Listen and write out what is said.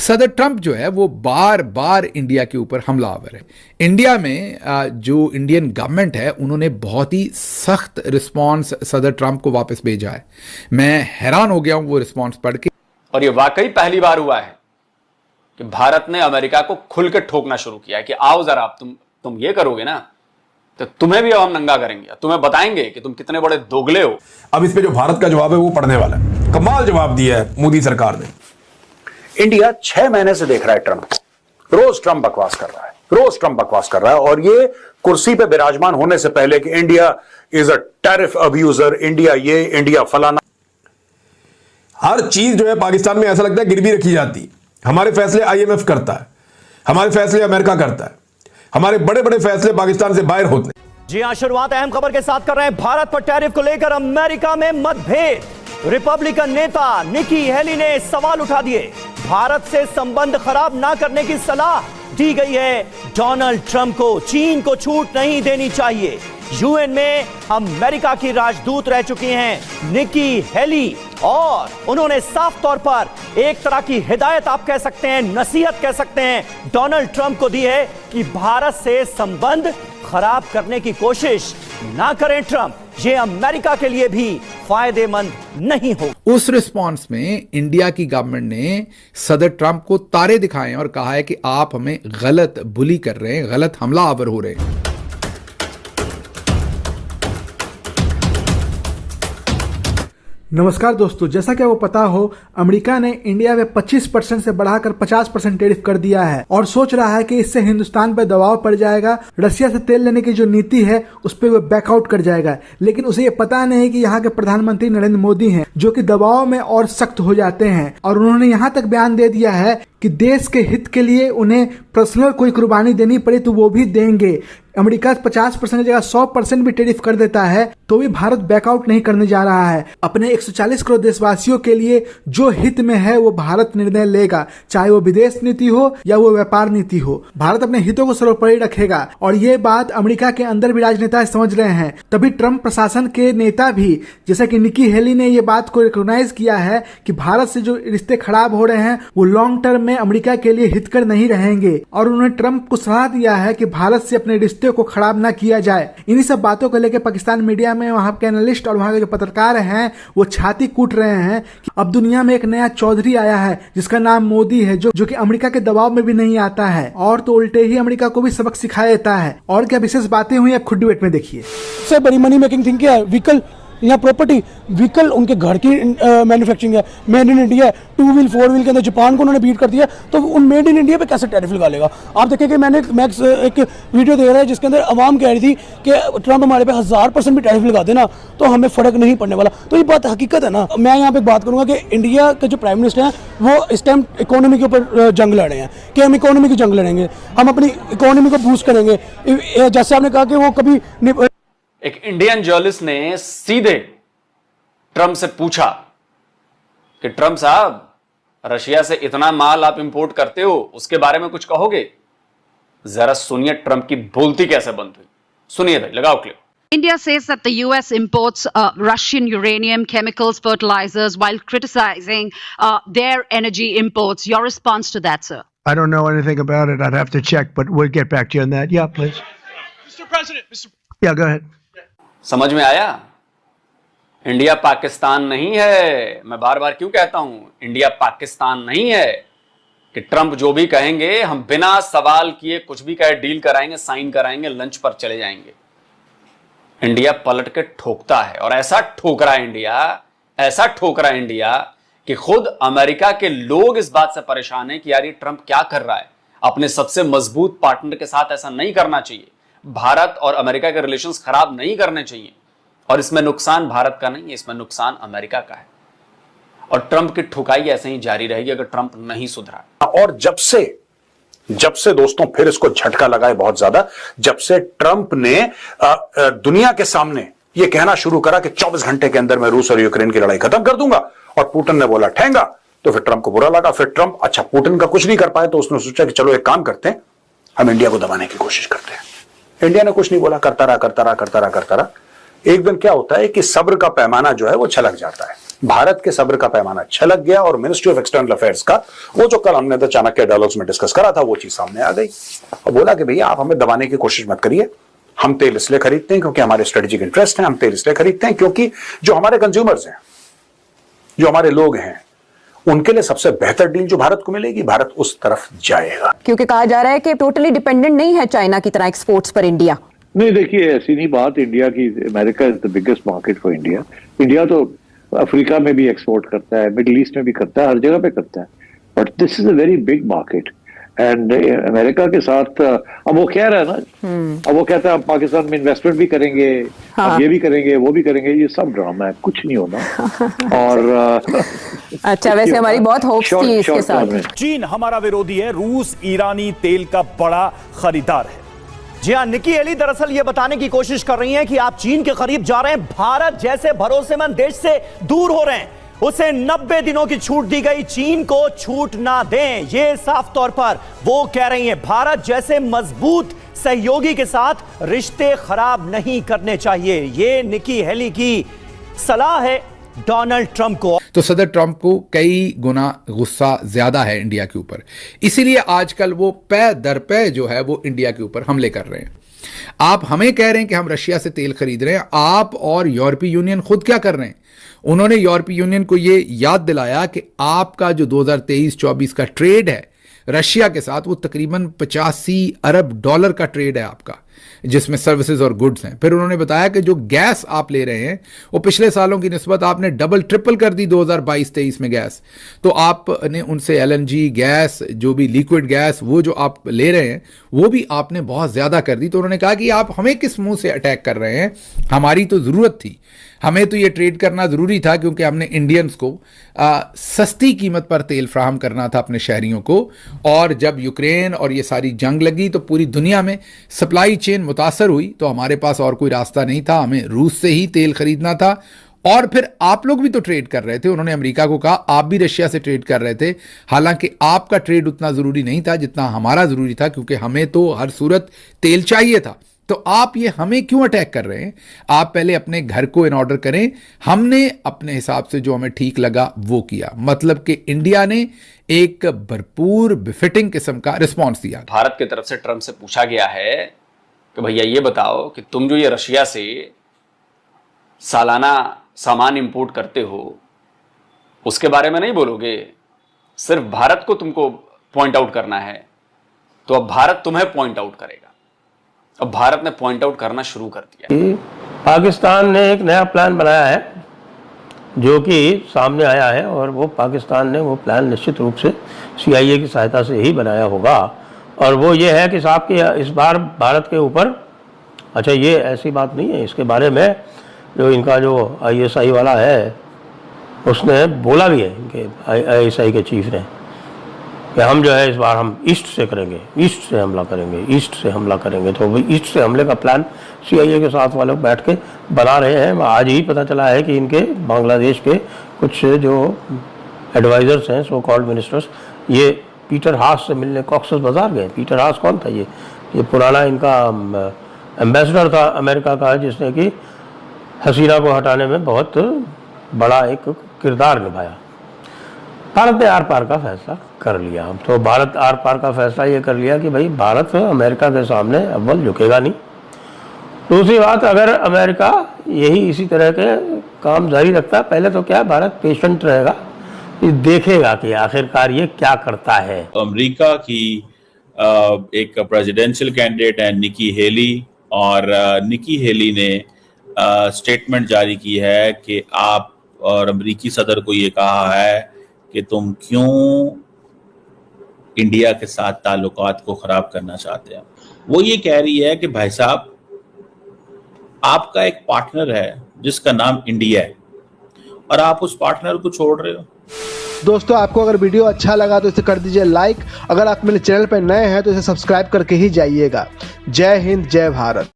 सदर ट्रंप जो है वो बार बार इंडिया के ऊपर हमलावर है। इंडिया में जो इंडियन गवर्नमेंट है उन्होंने बहुत ही सख्त रिस्पांस सदर ट्रंप को वापस भेजा है। मैं हैरान हो गया हूं वो रिस्पांस पढ़ के। और ये वाकई पहली बार हुआ है कि भारत ने अमेरिका को खुल के ठोकना शुरू किया है कि आओ जरा, आप तुम ये करोगे ना तो तुम्हें भी अब हम नंगा करेंगे, तुम्हें बताएंगे कि तुम कितने बड़े दोगले हो। अब इस पे जो भारत का जवाब है वो पढ़ने वाला है। कमाल जवाब दिया है मोदी सरकार ने। इंडिया 6 महीने से देख रहा है ट्रंप, रोज ट्रंप बकवास कर रहा है, रोज ट्रंप बकवास कर रहा है। और ये कुर्सी पे विराजमान होने से पहले कि India is a tariff abuser, India ये, इंडिया फलाना, हर चीज जो है पाकिस्तान में ऐसा लगता है गिरवी रखी जाती। हमारे फैसले आईएमएफ करता है, हमारे फैसले अमेरिका करता है, हमारे बड़े बड़े फैसले पाकिस्तान से बाहर होते हैं। जी हां, शुरुआत अहम खबर के साथ कर रहे हैं। भारत पर टैरिफ को लेकर अमेरिका में मतभेद। रिपब्लिकन नेता निकी हेली ने सवाल उठा दिए। भारत से संबंध खराब ना करने की सलाह दी गई है डोनाल्ड ट्रंप को। चीन को छूट नहीं देनी चाहिए। यूएन में अमेरिका की राजदूत रह चुकी हैं निकी हेली, और उन्होंने साफ तौर पर एक तरह की हिदायत आप कह सकते हैं, नसीहत कह सकते हैं, डोनाल्ड ट्रंप को दी है कि भारत से संबंध खराब करने की कोशिश ना करें ट्रंप। ये अमेरिका के लिए भी फायदेमंद नहीं हो। उस रिस्पांस में इंडिया की गवर्नमेंट ने सदर ट्रंप को तारे दिखाए और कहा है कि आप हमें गलत बुली कर रहे हैं, गलत हमलावर हो रहे हैं। नमस्कार दोस्तों, जैसा कि आपको पता हो अमेरिका ने इंडिया में 25% से बढ़ाकर 50% टैरिफ कर दिया है और सोच रहा है कि इससे हिंदुस्तान पर दबाव पड़ जाएगा। रशिया से तेल लेने की जो नीति है उस पर वो बैकआउट कर जाएगा। लेकिन उसे ये पता नहीं कि यहाँ के प्रधानमंत्री नरेंद्र मोदी हैं जो कि दबाव में और सख्त हो जाते हैं। और उन्होंने यहाँ तक बयान दे दिया है कि देश के हित के लिए उन्हें पर्सनल कोई कुर्बानी देनी पड़े तो वो भी देंगे। अमेरिका 50% की जगह 100% भी टैरिफ कर देता है तो भी भारत बैकआउट नहीं करने जा रहा है। अपने 140 करोड़ देशवासियों के लिए जो हित में है वो भारत निर्णय लेगा, चाहे वो विदेश नीति हो या वो व्यापार नीति हो। भारत अपने हितों को सर्वोपरि रखेगा और ये बात अमेरिका के अंदर भी राजनेता समझ रहे हैं। तभी ट्रंप प्रशासन के नेता भी, जैसा कि निकी हेली ने ये बात को रिकॉग्नाइज किया है कि भारत से जो रिश्ते खराब हो रहे हैं वो लॉन्ग टर्म में अमेरिका के लिए हितकर नहीं रहेंगे। और उन्होंने ट्रंप को सलाह दिया है कि भारत से अपने रिश्ते को खराब ना किया जाए। इन्हीं सब बातों को लेकर पाकिस्तान मीडिया में वहां के एनालिस्ट और वहां के जो पत्रकार हैं वो छाती कूट रहे हैं कि अब दुनिया में एक नया चौधरी आया है जिसका नाम मोदी है, जो कि अमेरिका के दबाव में भी नहीं आता है और तो उल्टे ही अमेरिका को भी सबक सिखा देता है। और क्या विशेष बातें हुई आप खुद डिबेट में देखिए। सबसे बड़ी मनी मेकिंग थिंग क्या है? व्हीकल या प्रॉपर्टी। व्हीकल उनके घर की मैन्युफैक्चरिंग है, मेड इन इंडिया है। 2 व्हील 4 व्हील के अंदर जापान को उन्होंने बीट कर दिया, तो उन मेड इन इंडिया पे कैसे टैरिफ लगा लेगा? आप देखें कि मैंने एक वीडियो देख रहा है जिसके अंदर आवाम कह रही थी कि ट्रंप हमारे पे 1000% भी टैरिफ लगा देना तो हमें फर्क नहीं पड़ने वाला। तो ये बात हकीकत है ना। मैं यहाँ पे बात करूंगा कि इंडिया के जो प्राइम मिनिस्टर हैं वो इस टाइम इकोनॉमी के ऊपर जंग लड़ रहे हैं कि हम इकोनॉमी की जंग लड़ेंगे, हम अपनी इकोनॉमी को बूस्ट करेंगे। जैसे आपने कहा कि वो कभी एक इंडियन जर्नलिस्ट ने सीधे ट्रंप से पूछा कि ट्रंप साहब, रशिया से इतना माल आप इंपोर्ट करते हो, उसके बारे में कुछ कहोगे? जरा सुनिए ट्रंप की बोलती कैसे बंद हुई। सुनिए भाई, लगाओ clip. India says that the US imports Russian uranium, chemicals, fertilizers, while criticizing their energy imports. Your response to that, sir? I don't know anything about it. I'd have to check, but we'll get back to you on that. Yeah, please. Mr. President, Yeah, go ahead. समझ में आया? India Pakistan नहीं है। मैं बार बार क्यों कहता हूं India Pakistan नहीं है कि ट्रंप जो भी कहेंगे हम बिना सवाल किए कुछ भी कहे डील कराएंगे, साइन कराएंगे, लंच पर चले जाएंगे। इंडिया पलट के ठोकता है और ऐसा ठोक रहा है इंडिया, ऐसा ठोक रहा है इंडिया कि खुद अमेरिका के लोग इस बात से परेशान है कि यार ये ट्रंप क्या कर रहा है। अपने सबसे मजबूत पार्टनर के साथ ऐसा नहीं करना चाहिए। भारत और अमेरिका के रिलेशंस खराब नहीं करने चाहिए और इसमें नुकसान भारत का नहीं है, इसमें नुकसान अमेरिका का है। और ट्रंप की ठुकाई ऐसे ही जारी रहेगी अगर ट्रंप नहीं सुधरा। और जब से दोस्तों फिर इसको झटका लगा है बहुत ज्यादा, जब से ट्रंप ने दुनिया के सामने यह कहना शुरू करा कि 24 घंटे के अंदर मैं रूस और यूक्रेन की लड़ाई खत्म कर दूंगा, और पुतिन ने बोला ठेंगा, तो फिर ट्रंप को बुरा लगा। फिर ट्रंप अच्छा पुतिन का कुछ नहीं कर पाए तो उसने सोचा कि चलो एक काम करते हैं, हम इंडिया को दबाने की कोशिश करते हैं। इंडिया ने कुछ नहीं बोला, करता रहा। एक दिन क्या होता है कि सब्र का पैमाना जो है वो छलक जाता है। भारत के सब्र का पैमाना छलक गया और मिनिस्ट्री ऑफ एक्सटर्नल अफेयर्स का वो जो कल हमने तो चाणक्य डायलॉग्स में डिस्कस करा था वो चीज सामने आ गई और बोला कि भैया आप हमें दबाने की कोशिश मत करिए, हम तेल इसलिए खरीदते हैं क्योंकि हमारे स्ट्रेटेजिक इंटरेस्ट है, हम तेल इसलिए खरीदते हैं क्योंकि जो हमारे कंज्यूमर्स हैं, जो हमारे लोग हैं, उनके लिए सबसे बेहतर डील जो भारत को मिलेगी, भारत उस तरफ जाएगा। क्योंकि कहा जा रहा है कि टोटली डिपेंडेंट नहीं है चाइना की तरह एक्सपोर्ट्स पर इंडिया। नहीं, देखिए ऐसी नहीं बात इंडिया की। America is the biggest market for India. India तो अफ्रीका में भी एक्सपोर्ट करता है, मिडिल ईस्ट में भी करता है, हर जगह पे करता है, but this is a very big market and America के साथ अब वो कह रहा है ना, अब वो कहता है पाकिस्तान में इन्वेस्टमेंट भी करेंगे, अब ये भी करेंगे, वो भी करेंगे, ये सब ड्रामा है, कुछ नहीं होना। और अच्छा, वैसे हमारी बहुत होप्स थी इसके साथ। चीन हमारा विरोधी है, रूस ईरानी तेल का बड़ा खरीदार है। जी हाँ, निकी हेली दरअसल ये बताने की कोशिश कर रही हैं कि आप चीन के करीब जा रहे हैं, भारत जैसे भरोसेमंद देश से दूर हो रहे हैं। उसे 90 दिनों की छूट दी गई, चीन को छूट ना दें, ये साफ तौर पर वो कह रही हैं। भारत जैसे मजबूत सहयोगी के साथ रिश्ते खराब नहीं करने चाहिए, ये निकी हेली की सलाह है डोनाल्ड ट्रंप को। तो सदर ट्रंप को कई गुना गुस्सा ज्यादा है इंडिया के ऊपर, इसीलिए आजकल वो पै दर पै जो है वो इंडिया के ऊपर हमले कर रहे हैं। आप हमें कह रहे हैं कि हम रशिया से तेल खरीद रहे हैं, आप और यूरोपीय यूनियन खुद क्या कर रहे हैं? उन्होंने यूरोपीय यूनियन को ये याद दिलाया कि आपका जो 2023-24 का ट्रेड है रशिया के साथ, वो तकरीबन 85 अरब डॉलर का ट्रेड है आपका, जिसमें सर्विसेज और गुड्स हैं। फिर उन्होंने बताया कि जो गैस आप ले रहे हैं वो पिछले सालों की निस्बत आपने डबल ट्रिपल कर दी 2022-23 में गैस। तो आपने उनसे एलएनजी गैस, जो भी लिक्विड गैस वो जो आप ले रहे हैं वो भी आपने बहुत ज़्यादा कर दी। तो उन्होंने कहा कि आप हमें किस मुंह से अटैक कर रहे हैं, हमारी तो ज़रूरत थी, हमें तो ये ट्रेड करना ज़रूरी था क्योंकि हमने इंडियंस को सस्ती कीमत पर तेल फ्राहम करना था अपने शहरियों को। और जब यूक्रेन और ये सारी जंग लगी तो पूरी दुनिया में सप्लाई चेन मुतासर हुई, तो हमारे पास और कोई रास्ता नहीं था, हमें रूस से ही तेल खरीदना था। और फिर आप लोग भी तो ट्रेड कर रहे थे, उन्होंने अमेरिका को कहा आप भी रशिया से ट्रेड कर रहे थे, हालांकि आपका ट्रेड उतना ज़रूरी नहीं था जितना हमारा ज़रूरी था, क्योंकि हमें तो हर सूरत तेल चाहिए था। तो आप ये हमें क्यों अटैक कर रहे हैं? आप पहले अपने घर को इन ऑर्डर करें। हमने अपने हिसाब से जो हमें ठीक लगा वो किया, मतलब कि इंडिया ने एक भरपूर बिफिटिंग किस्म का रिस्पॉन्स दिया। भारत की तरफ से ट्रंप से पूछा गया है कि भैया ये बताओ कि तुम जो ये रशिया से सालाना सामान इंपोर्ट करते हो उसके बारे में नहीं बोलोगे, सिर्फ भारत को तुमको पॉइंट आउट करना है, तो अब भारत तुम्हें पॉइंट आउट करेगा। अब भारत ने पॉइंट आउट करना शुरू कर दिया। पाकिस्तान ने एक नया प्लान बनाया है जो कि सामने आया है, और वो पाकिस्तान ने वो प्लान निश्चित रूप से CIA की सहायता से ही बनाया होगा। और वो ये है कि साहब कि इस बार भारत के ऊपर, अच्छा ये ऐसी बात नहीं है, इसके बारे में जो इनका जो ISI वाला है उसने बोला भी है, इनके ISI के चीफ ने, कि हम जो है इस बार हम ईस्ट से करेंगे, ईस्ट से हमला करेंगे, ईस्ट से हमला करेंगे। तो वो ईस्ट से हमले का प्लान CIA के साथ वाले बैठ के बना रहे हैं। आज ही पता चला है कि इनके बांग्लादेश के कुछ जो एडवाइजर्स हैं, सो कॉल्ड मिनिस्टर्स, ये पीटर हास से मिलने कॉक्सस बाजार गए। पीटर हास कौन था? ये पुराना इनका एम्बेसडर था अमेरिका का, जिसने कि हसीना को हटाने में बहुत बड़ा एक किरदार निभाया। भारत ने आर पार का फैसला कर लिया। तो भारत आर पार का फैसला ये कर लिया कि भाई भारत अमेरिका के सामने अव्वल झुकेगा नहीं। दूसरी बात, अगर अमेरिका यही इसी तरह के काम जारी रखता, पहले तो क्या भारत पेशेंट रहेगा, देखेगा कि आखिरकार ये क्या करता है। अमेरिका की एक प्रेसिडेंशियल कैंडिडेट है निकी हेली, और निकी हेली ने स्टेटमेंट जारी की है कि आप और अमेरिकी सदर को ये कहा है कि तुम क्यों इंडिया के साथ ताल्लुकात को खराब करना चाहते हैं। वो ये कह रही है कि भाई साहब, आपका एक पार्टनर है जिसका नाम इंडिया है और आप उस पार्टनर को छोड़ रहे हो। दोस्तों, आपको अगर वीडियो अच्छा लगा तो इसे कर दीजिए लाइक। अगर आप मेरे चैनल पर नए हैं तो इसे सब्सक्राइब करके ही जाइएगा। जय हिंद, जय भारत।